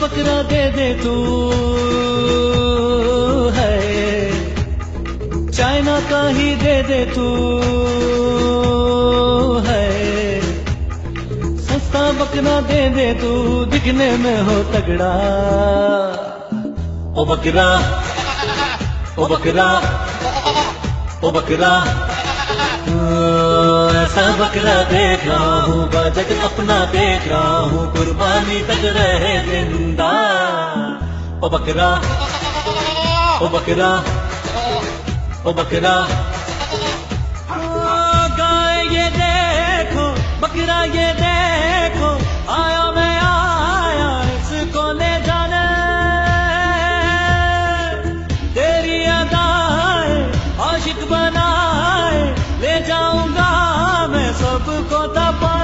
बकरा दे दे तू है, चाइना का ही दे दे तू है, सस्ता बकरा दे दे तू, दिखने में हो तगड़ा। ओ बकरा, ओ बकरा, ओ बकरा, ऐसा बकरा देख रहा हूँ, बजट अपना देख रहा हूँ, कुर्बानी तक रहे जिंदा। ओ बकरा, ओ बकरा, ओ बकरा, गाय ये देखो, बकरा ये देखो, आया मैं आया इसको ले जाने, तेरी अदाएं आशिक बनाए ले जाऊंगा मैं सबको दबा।